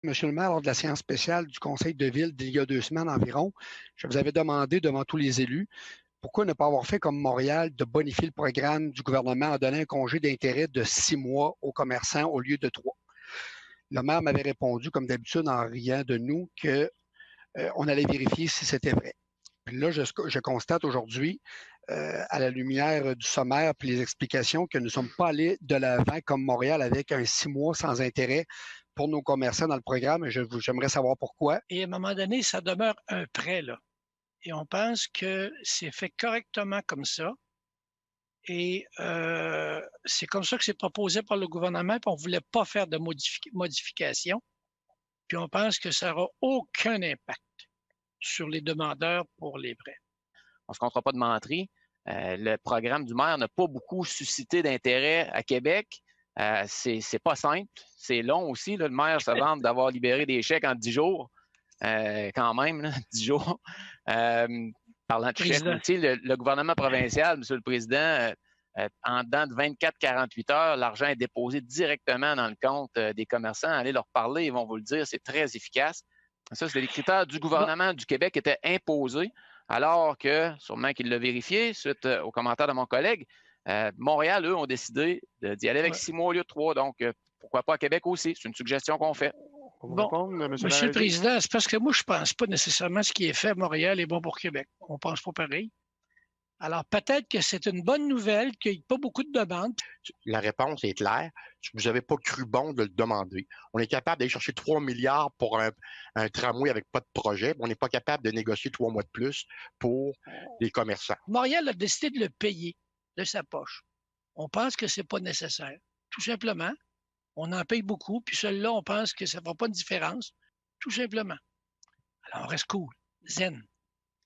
Monsieur le maire, lors de la séance spéciale du conseil de ville d'il y a 2 semaines environ, je vous avais demandé devant tous les élus pourquoi ne pas avoir fait comme Montréal de bonifier le programme du gouvernement en donnant un congé d'intérêt de 6 mois aux commerçants au lieu de 3. Le maire m'avait répondu, comme d'habitude, en riant de nous, qu'on allait vérifier si c'était vrai. Puis là, je constate aujourd'hui, à la lumière du sommaire puis les explications, que nous ne sommes pas allés de l'avant comme Montréal avec un 6 mois sans intérêt pour nos commerçants dans le programme. J'aimerais savoir pourquoi. Et à un moment donné, ça demeure un prêt, là. Et on pense que c'est fait correctement comme ça. Et c'est comme ça que c'est proposé par le gouvernement, puis on ne voulait pas faire de modifications. Puis on pense que ça n'aura aucun impact sur les demandeurs pour les prêts. On ne se comptera pas de menterie. Le programme du maire n'a pas beaucoup suscité d'intérêt à Québec. C'est pas simple. C'est long aussi. Là. Le maire se vante d'avoir libéré des chèques en 10 jours. Quand même, là, 10 jours. Parlant de chèques aussi, le gouvernement provincial, M. le Président, en dedans de 24-48 heures, l'argent est déposé directement dans le compte des commerçants. Allez leur parler, ils vont vous le dire, c'est très efficace. Ça, c'est les critères du gouvernement du Québec étaient imposés, alors que, sûrement qu'il l'a vérifié, suite aux commentaires de mon collègue, Montréal, eux, ont décidé d'y aller avec 6 mois au lieu de 3. Donc, pourquoi pas à Québec aussi? C'est une suggestion qu'on fait. Bon, Monsieur le Président, c'est parce que moi, je ne pense pas nécessairement ce qui est fait à Montréal est bon pour Québec. On ne pense pas pareil. Alors, peut-être que c'est une bonne nouvelle qu'il n'y ait pas beaucoup de demandes. La réponse est claire. Vous n'avez pas cru bon de le demander. On est capable d'aller chercher 3 milliards pour un tramway avec pas de projet. On n'est pas capable de négocier 3 mois de plus pour les commerçants. Montréal a décidé de le payer de sa poche. On pense que ce n'est pas nécessaire. Tout simplement, on en paye beaucoup, puis celui-là, on pense que ça ne fera pas de différence. Tout simplement. Alors, on reste cool, zen.